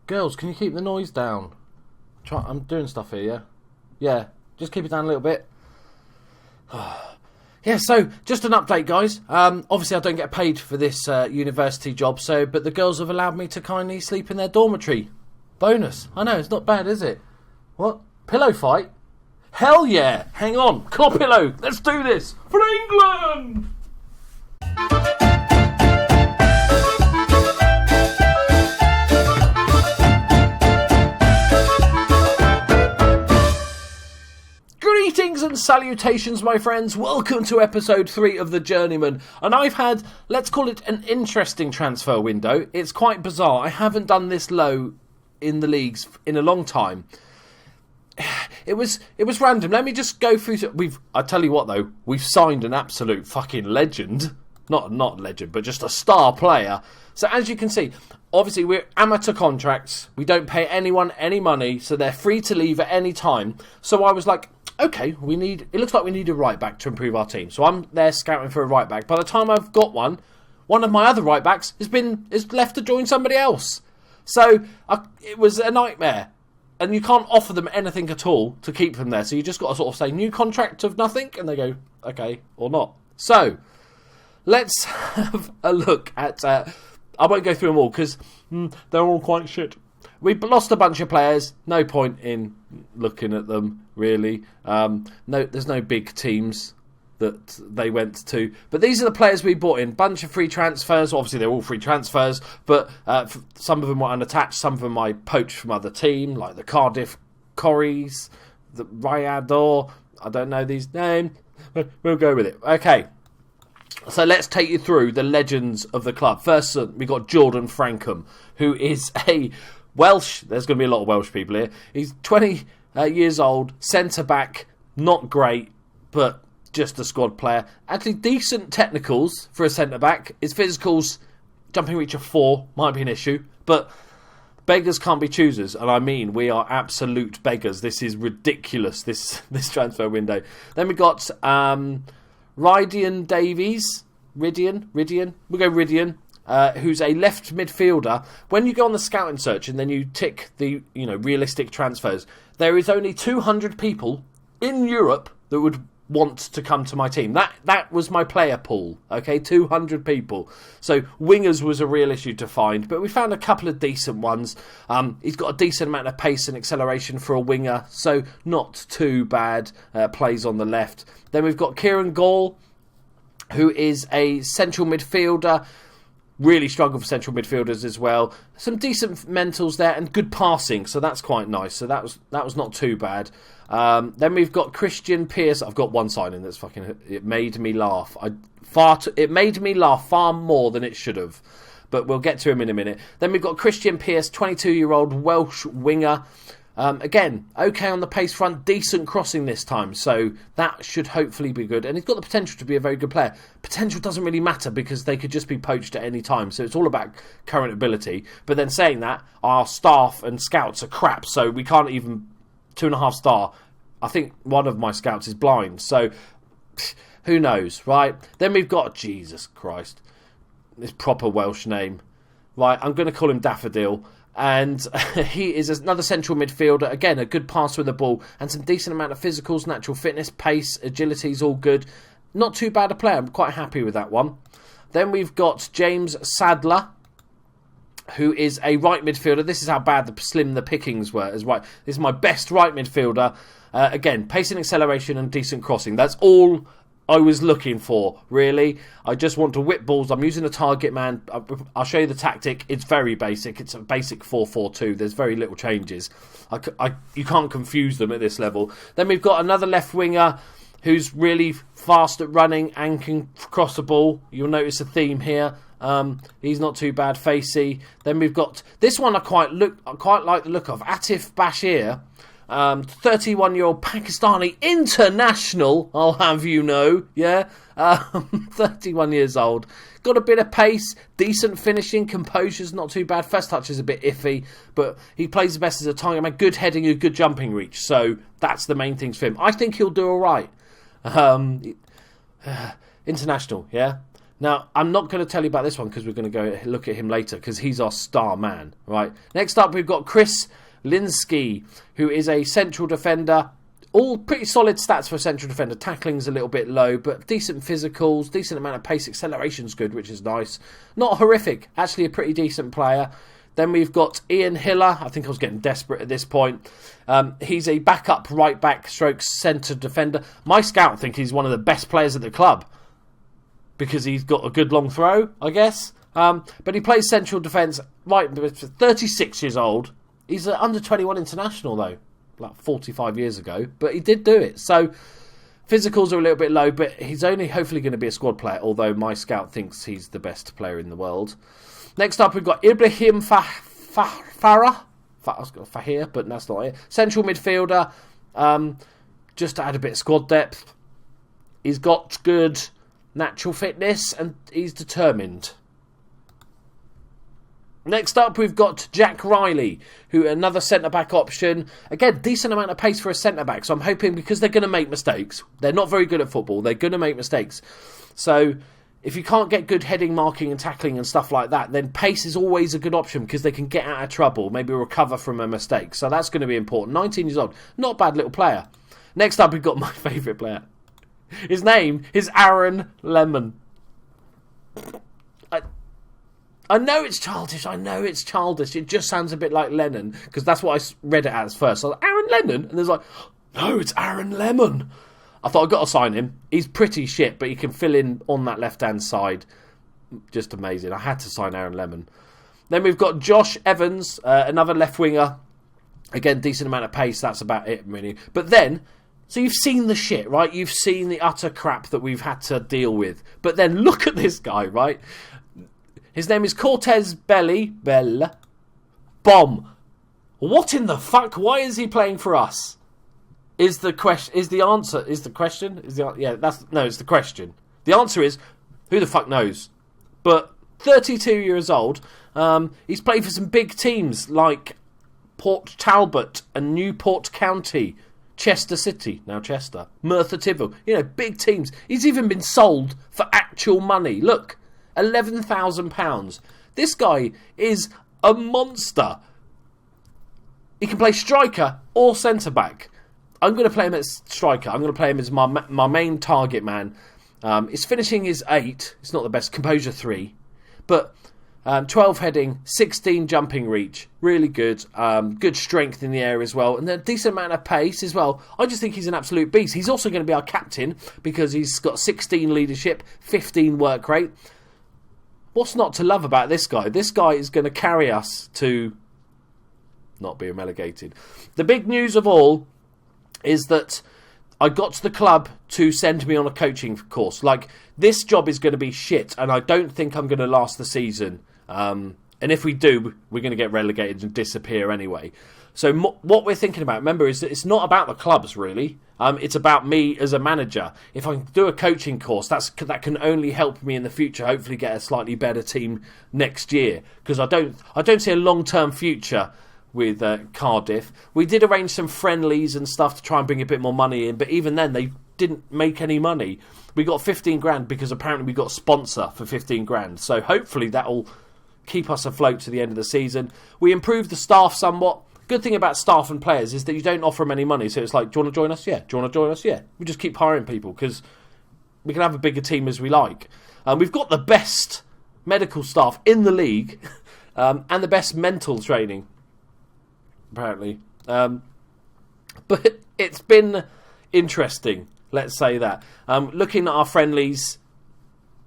Girls, can you keep the noise down? I'm doing stuff here, yeah? Yeah, just keep it down a little bit. Yeah, so just an update, guys. Obviously, I don't get paid for this university job, but the girls have allowed me to kindly sleep in their dormitory. Bonus. I know, it's not bad, is it? What? Pillow fight? Hell yeah! Hang on, claw pillow. Let's do this for England. Greetings and salutations, my friends. Welcome to episode 3 of the Journeyman. And I've had, let's call it an interesting transfer window. It's quite bizarre. I haven't done this low in the leagues in a long time. It was random. Let me just go through. I tell you what though, we've signed an absolute fucking legend. Not legend, but just a star player. So as you can see, obviously we're amateur contracts. We don't pay anyone any money, so they're free to leave at any time. So I was like, okay, it looks like we need a right back to improve our team. So I'm there scouting for a right back. By the time I've got one of my other right backs is left to join somebody else. So it was a nightmare. And you can't offer them anything at all to keep them there. So you just got to sort of say, new contract of nothing. And they go, okay, or not. So, let's have a look at... I won't go through them all because they're all quite shit. We've lost a bunch of players. No point in looking at them, really. There's no big teams that they went to. But these are the players we bought in. Bunch of free transfers. Obviously, they're all free transfers. But some of them were unattached. Some of them I poached from other team, like the Cardiff Corries, the Rayador. I don't know these names. But we'll go with it. Okay. So let's take you through the legends of the club. First, we got Jordan Frankham, who is a Welsh. There's going to be a lot of Welsh people here. He's 20 years old, centre-back, not great, but just a squad player. Actually, decent technicals for a centre-back. His physicals, jumping reach of 4, might be an issue, but beggars can't be choosers, and I mean, we are absolute beggars. This is ridiculous, this transfer window. Then we got Rydian Davies, Rydian, we'll go Rydian, who's a left midfielder. When you go on the scouting search and then you tick the realistic transfers, there is only 200 people in Europe that would want to come to my team. That was my player pool, okay, 200 people. So wingers was a real issue to find, but we found a couple of decent ones. He's got a decent amount of pace and acceleration for a winger, so not too bad. Plays on the left. Then we've got Kieran Gall, who is a central midfielder. Really struggle for central midfielders as well. Some decent mentals there and good passing, so that's quite nice. So that was not too bad. Then we've got Christian Pearce. I've got one signing that's it made me laugh. It made me laugh far more than it should have. But we'll get to him in a minute. Then we've got Christian Pearce, 22-year-old Welsh winger. Again, okay on the pace front, decent crossing this time, so that should hopefully be good. And he's got the potential to be a very good player. Potential doesn't really matter because they could just be poached at any time, so it's all about current ability. But then saying that, our staff and scouts are crap, so we can't even 2.5 star. I think one of my scouts is blind, so who knows, right? Then we've got, Jesus Christ, this proper Welsh name. Right, I'm going to call him Daffodil. And he is another central midfielder. Again, a good passer with the ball and some decent amount of physicals, natural fitness, pace, agility is all good. Not too bad a player. I'm quite happy with that one. Then we've got James Sadler, who is a right midfielder. This is how bad slim the pickings were as right. This is my best right midfielder. Again, pace and acceleration and decent crossing. That's all I was looking for, really. I just want to whip balls. I'm using a target man. I'll show you the tactic. It's very basic. It's a basic 4-4-2. There's very little changes. You can't confuse them at this level. Then we've got another left winger who's really fast at running and can cross the ball. You'll notice a theme here. He's not too bad, facey. Then we've got this one I quite like the look of. Atif Bashir. 31-year-old Pakistani international, I'll have you know, yeah, 31 years old, got a bit of pace, decent finishing, composure's not too bad, first touch is a bit iffy, but he plays the best as a target man, good heading, a good jumping reach, so that's the main things for him. I think he'll do alright. International, yeah. Now, I'm not going to tell you about this one because we're going to go look at him later because he's our star man, right? Next up, we've got Chris Linsky, who is a central defender. All pretty solid stats for a central defender. Tackling's a little bit low, but decent physicals, decent amount of pace. Acceleration's good, which is nice. Not horrific. Actually, a pretty decent player. Then we've got Ian Hillier. I think I was getting desperate at this point. He's a backup right back stroke centre defender. My scout think he's one of the best players at the club because he's got a good long throw, I guess. But he plays central defence, right, 36 years old. He's an under-21 international, though, like 45 years ago. But he did do it. So physicals are a little bit low, but he's only hopefully going to be a squad player, although my scout thinks he's the best player in the world. Next up, we've got Ibrahim Farah. I was going to Fahir, but that's not it. Central midfielder. Just to add a bit of squad depth. He's got good natural fitness and he's determined. Next up, we've got Jack Riley, who another centre-back option. Again, decent amount of pace for a centre-back, so I'm hoping because they're going to make mistakes. They're not very good at football. They're going to make mistakes. So if you can't get good heading, marking and tackling and stuff like that, then pace is always a good option because they can get out of trouble, maybe recover from a mistake. So that's going to be important. 19 years old. Not a bad little player. Next up, we've got my favourite player. His name is Erin Lemon. I know it's childish. It just sounds a bit like Lennon because that's what I read it as first. So I was like, Aaron Lennon? And there's like, no, it's Erin Lemon. I thought I've got to sign him. He's pretty shit, but he can fill in on that left-hand side. Just amazing. I had to sign Erin Lemon. Then we've got Josh Evans, another left winger. Again, decent amount of pace. That's about it, really. But then, so you've seen the shit, right? You've seen the utter crap that we've had to deal with. But then look at this guy, right? His name is Cortez Bell. Bomb. What in the fuck? Why is he playing for us? Is the question? It's the question. The answer is, who the fuck knows? But 32 years old. He's played for some big teams like Port Talbot and Newport County, Chester City, now Chester, Merthyr Tydfil. You know, big teams. He's even been sold for actual money. Look, £11,000. This guy is a monster. He can play striker or centre back. I'm going to play him as striker. I'm going to play him as my main target man. His finishing is 8. It's not the best. Composure 3. But 12 heading, 16 jumping reach. Really good. Good strength in the air as well. And a decent amount of pace as well. I just think he's an absolute beast. He's also going to be our captain because he's got 16 leadership, 15 work rate. What's not to love about this guy? This guy is going to carry us to not being relegated. The big news of all is that I got to the club to send me on a coaching course. Like, this job is going to be shit, and I don't think I'm going to last the season. And if we do, we're going to get relegated and disappear anyway. So what we're thinking about, remember, is that it's not about the clubs, really. It's about me as a manager. If I do a coaching course, that can only help me in the future, hopefully get a slightly better team next year. Because I don't see a long-term future with Cardiff. We did arrange some friendlies and stuff to try and bring a bit more money in, but even then they didn't make any money. We got 15 grand because apparently we got a sponsor for 15 grand. So hopefully that'll keep us afloat to the end of the season. We improved the staff somewhat. Good thing about staff and players is that you don't offer them any money. So it's like, do you want to join us? Yeah. Do you want to join us? Yeah. We just keep hiring people because we can have a bigger team as we like. We've got the best medical staff in the league and the best mental training, apparently. But it's been interesting, let's say that. Looking at our friendlies,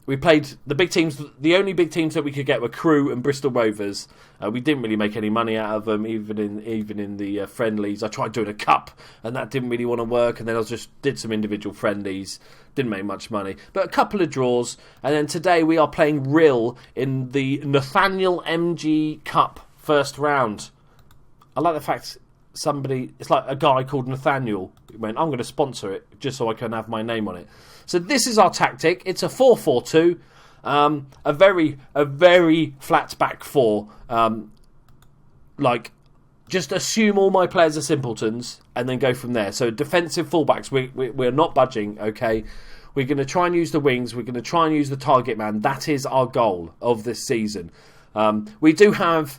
we played the big teams. The only big teams that we could get were Crewe and Bristol Rovers. We didn't really make any money out of them, even in the friendlies. I tried doing a cup, and that didn't really want to work. And then I just did some individual friendlies. Didn't make much money, but a couple of draws. And then today we are playing Rill in the Nathaniel MG Cup first round. I like the fact it's like a guy called Nathaniel went, I'm going to sponsor it just so I can have my name on it. So this is our tactic. It's a 4-4-2, a very flat back four. Just assume all my players are simpletons and then go from there. So defensive fullbacks, we're not budging. Okay, We're going to try and use the wings. We're going to try and use the target man. That is our goal of this season. We do have,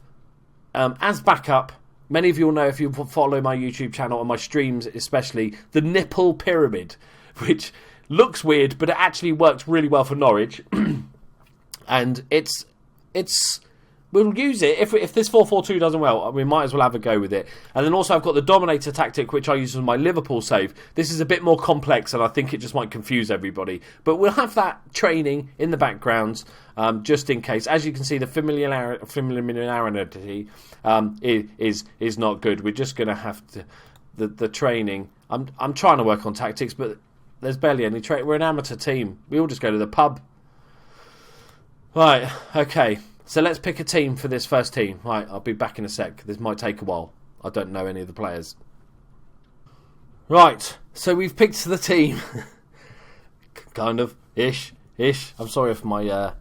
as backup, many of you will know if you follow my YouTube channel and my streams especially, the nipple pyramid, which looks weird, but it actually works really well for Norwich. And we'll use it. If this 4-4-2 doesn't well, we might as well have a go with it. And then also I've got the Dominator tactic, which I use as my Liverpool save. This is a bit more complex, and I think it just might confuse everybody. But we'll have that training in the background, just in case. As you can see, the familiarity is not good. We're just going to have to... The training... I'm trying to work on tactics, but there's barely any training. We're an amateur team. We all just go to the pub. Right, okay. So let's pick a team for this first team. Right, I'll be back in a sec. This might take a while. I don't know any of the players. Right, so we've picked the team. Kind of, ish. I'm sorry if my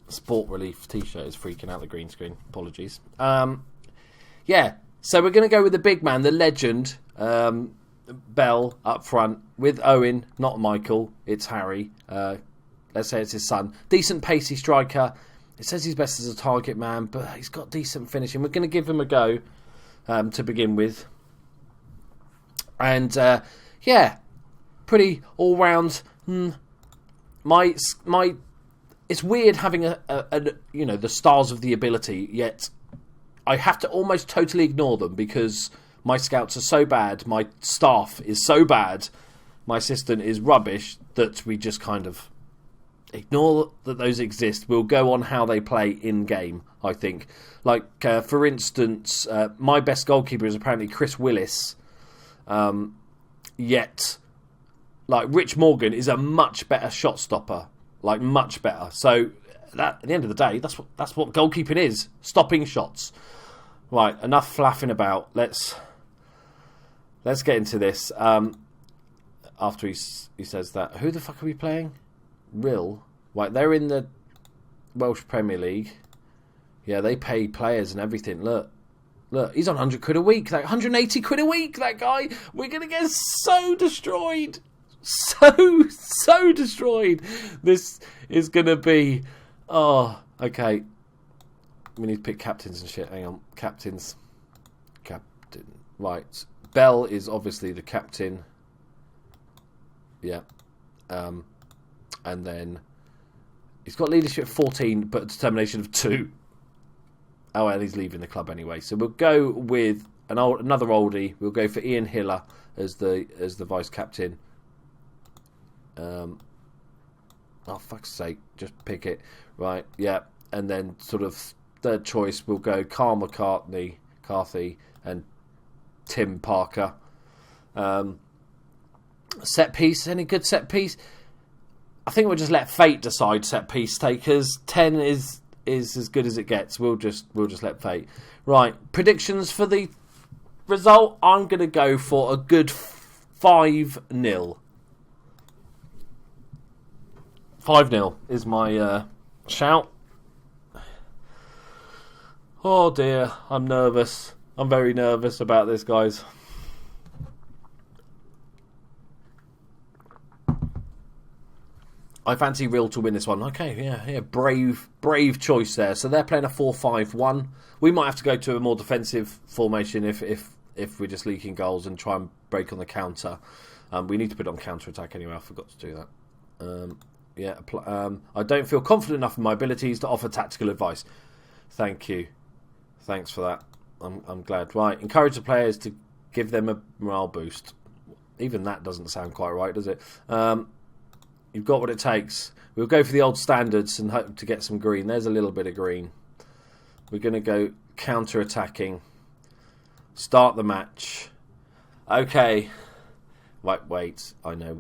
Sport Relief t-shirt is freaking out the green screen. Apologies. Yeah, so we're going to go with the big man, the legend, Bell up front, with Owen, not Michael. It's Harry. Let's say it's his son. Decent pacey striker. It says he's best as a target man, but he's got decent finishing. We're going to give him a go to begin with. And, yeah, pretty all-round. It's weird having the stars of the ability, yet I have to almost totally ignore them because my scouts are so bad, my staff is so bad, my assistant is rubbish, that we just kind of... ignore that those exist. We'll go on how they play in-game, I think. Like, for instance, my best goalkeeper is apparently Chris Willis. Yet, like, Rich Morgan is a much better shot stopper. Like, much better. So, that, at the end of the day, that's what goalkeeping is. Stopping shots. Right, enough flapping about. Let's get into this. After he says that. Who the fuck are we playing? Rill. Right, they're in the Welsh Premier League. Yeah, they pay players and everything. Look, he's on 100 quid a week. Like 180 quid a week, that guy. We're going to get so destroyed. So destroyed. This is going to be... Oh, okay. We need to pick captains and shit. Hang on. Captains. Captain. Right. Bell is obviously the captain. Yeah. And then he's got leadership 14, but determination of 2. Oh, and he's leaving the club anyway. So we'll go with another oldie. We'll go for Ian Hillier as the vice captain. Oh, fuck's sake! Just pick it. Right, yeah. And then sort of third choice, we'll go Carl McCarthy, and Tim Parker. Set piece. Any good set piece? I think we'll just let fate decide set piece takers. 10 is as good as it gets. We'll just let fate. Right, predictions for the result. I'm going to go for a good 5-0. 5-0 is my shout. Oh dear, I'm nervous. I'm very nervous about this, guys. I fancy Real to win this one. Okay, yeah, brave choice there. So they're playing a 4-5-1. We might have to go to a more defensive formation if we're just leaking goals and try and break on the counter. We need to put it on counter attack anyway. I forgot to do that. I don't feel confident enough in my abilities to offer tactical advice. Thank you. Thanks for that. I'm glad. Right, encourage the players to give them a morale boost. Even that doesn't sound quite right, does it? You've got what it takes. We'll go for the old standards and hope to get some green. There's a little bit of green. We're going to go counter-attacking. Start the match. Okay. Wait. I know.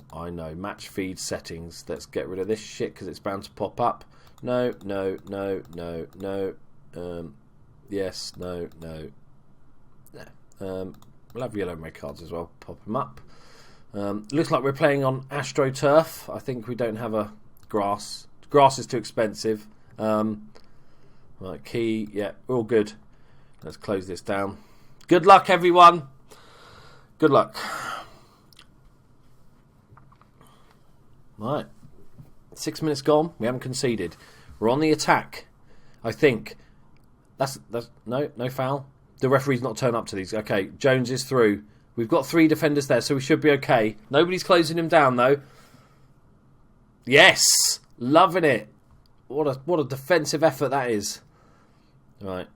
Match feed settings. Let's get rid of this shit because it's bound to pop up. No. Yes, no. We'll have yellow and red cards as well. Pop them up. Looks like we're playing on AstroTurf. I think we don't have a grass. Grass is too expensive. Right, key. Yeah, we're all good. Let's close this down. Good luck, everyone. Good luck. Right. 6 minutes gone. We haven't conceded. We're on the attack. I think. That's no foul. The referee's not turned up to these. Okay, Jones is through. We've got 3 defenders there, so we should be okay. Nobody's closing him down, though. Yes! Loving it. What a defensive effort that is. Right.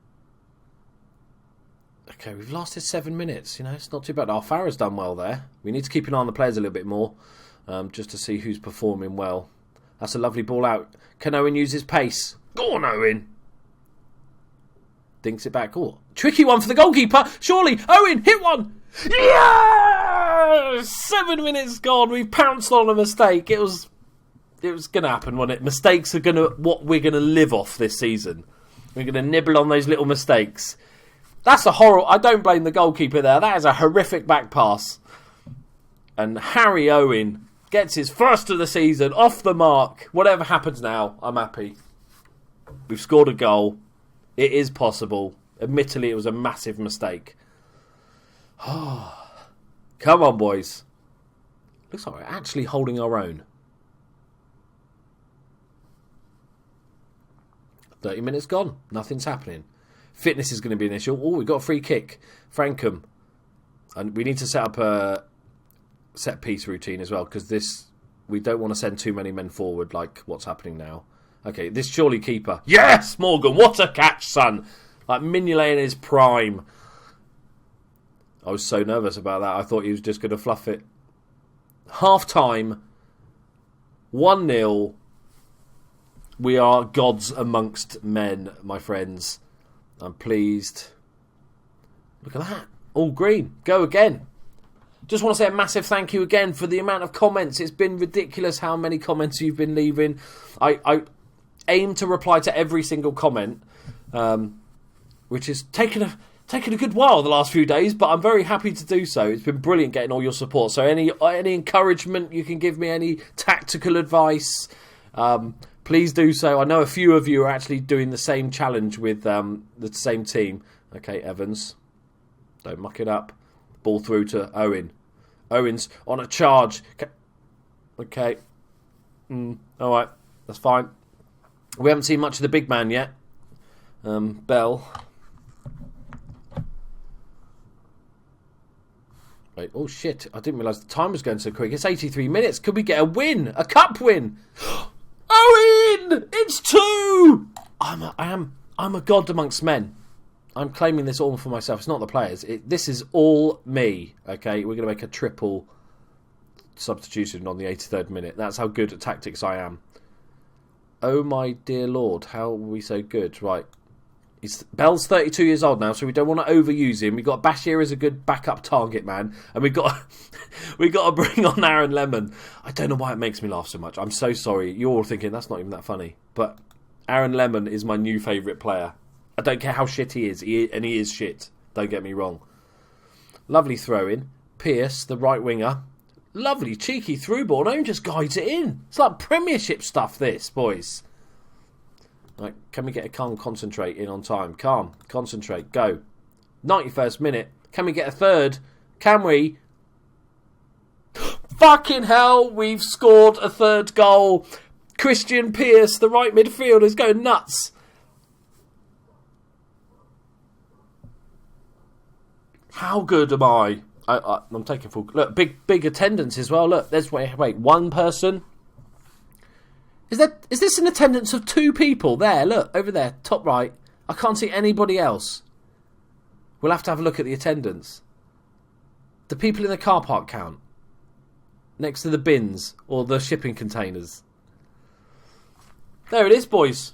Okay, we've lasted 7 minutes. You know, it's not too bad. Farah's done well there. We need to keep an eye on the players a little bit more, just to see who's performing well. That's a lovely ball out. Can Owen use his pace? Go on, Owen. Dinks it back. Oh, tricky one for the goalkeeper. Surely, Owen, hit one. Yeah! 7 minutes gone. We've pounced on a mistake. It was going to happen, wasn't it? Mistakes are what we're going to live off this season. We're going to nibble on those little mistakes. That's a horrible... I don't blame the goalkeeper there. That is a horrific back pass. And Harry Owen gets his first of the season, off the mark. Whatever happens now, I'm happy. We've scored a goal. It is possible. Admittedly, it was a massive mistake. Come on, boys. Looks like we're actually holding our own. 30 minutes gone. Nothing's happening. Fitness is going to be an issue. Oh, we've got a free kick. Frankham. And we need to set up a set piece routine as well, because we don't want to send too many men forward like what's happening now. Okay, this surely keeper. Yes, Morgan, what a catch, son. Like Mignolet in his prime. I was so nervous about that. I thought he was just going to fluff it. Half time. 1-0. We are gods amongst men, my friends. I'm pleased. Look at that. All green. Go again. Just want to say a massive thank you again for the amount of comments. It's been ridiculous how many comments you've been leaving. I aim to reply to every single comment, which has taken a good while the last few days, but I'm very happy to do so. It's been brilliant getting all your support. So any encouragement you can give me, any tactical advice, please do so. I know a few of you are actually doing the same challenge with the same team. Okay, Evans. Don't muck it up. Ball through to Owen. Owen's on a charge. Okay. Alright, that's fine. We haven't seen much of the big man yet. Bell. Wait, oh shit. I didn't realise the time was going so quick. It's 83 minutes. Could we get a win? A cup win? Owen! It's 2! I'm a god amongst men. I'm claiming this all for myself. It's not the players. This is all me. Okay, we're going to make a triple substitution on the 83rd minute. That's how good at tactics I am. Oh my dear lord, how are we so good? Right, Bell's 32 years old now, so we don't want to overuse him. We've got Bashir as a good backup target man, and we've got to bring on Erin Lemon. I don't know why it makes me laugh so much. I'm so sorry. You're all thinking that's not even that funny, but Erin Lemon is my new favourite player. I don't care how shit he is, and he is shit. Don't get me wrong. Lovely throw in. Pearce, the right winger. Lovely cheeky through ball. No one just guides it in. It's like Premiership stuff, this, boys. Right, can we get a calm concentrate in on time? Calm, concentrate, go. 91st minute. Can we get a third? Can we? Fucking hell, we've scored a third goal. Christian Pearce, the right midfielder, is going nuts. How good am I? I'm taking full... Look, big attendance as well. Look, there's... Wait, one person... Is this an attendance of 2 people? There, look, over there, top right. I can't see anybody else. We'll have to have a look at the attendance. The people in the car park count. Next to the bins or the shipping containers. There it is, boys.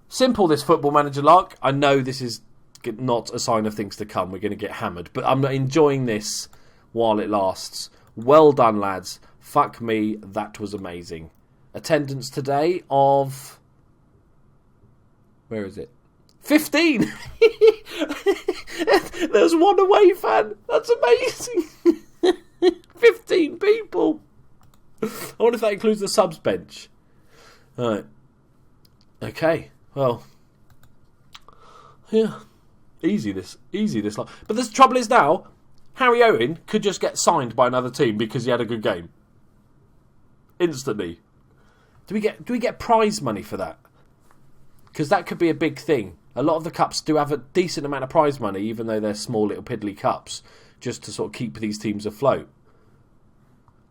Simple, this Football Manager lark. I know this is not a sign of things to come. We're going to get hammered. But I'm enjoying this while it lasts. Well done, lads. Fuck me, that was amazing. Attendance today of... Where is it? 15! There's one away fan. That's amazing. 15 people. I wonder if that includes the subs bench. Alright. Okay. Well. Yeah. Easy this. But the trouble is now, Harry Owen could just get signed by another team because he had a good game. Instantly. Do we get prize money for that? Because that could be a big thing. A lot of the cups do have a decent amount of prize money, even though they're small little piddly cups, just to sort of keep these teams afloat.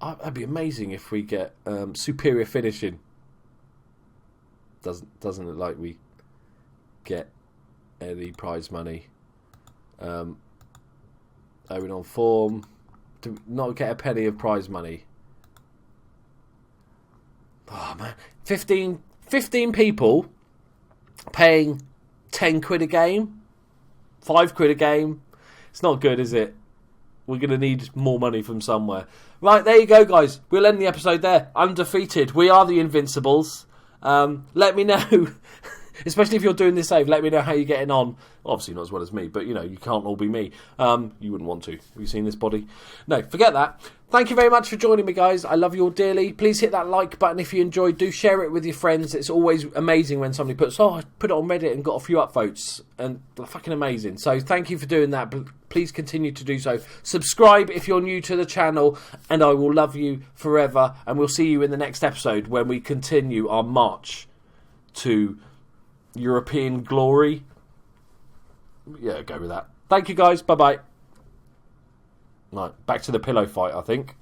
That'd be amazing if we get superior finishing. Doesn't look like we get any prize money. Owen on form. Do not get a penny of prize money. Oh man, 15 people paying 10 quid a game, 5 quid a game. It's not good, is it? We're going to need more money from somewhere. Right, there you go, guys. We'll end the episode there. Undefeated. We are the Invincibles. Let me know, especially if you're doing this save, let me know how you're getting on. Obviously not as well as me, but, you know, you can't all be me. You wouldn't want to. Have you seen this body? No, forget that. Thank you very much for joining me, guys. I love you all dearly. Please hit that like button if you enjoyed. Do share it with your friends. It's always amazing when somebody puts, I put it on Reddit and got a few upvotes. And fucking amazing. So thank you for doing that. Please continue to do so. Subscribe if you're new to the channel. And I will love you forever. And we'll see you in the next episode when we continue our march to European glory. Yeah, go with that. Thank you, guys. Bye-bye. Right, back to the pillow fight, I think.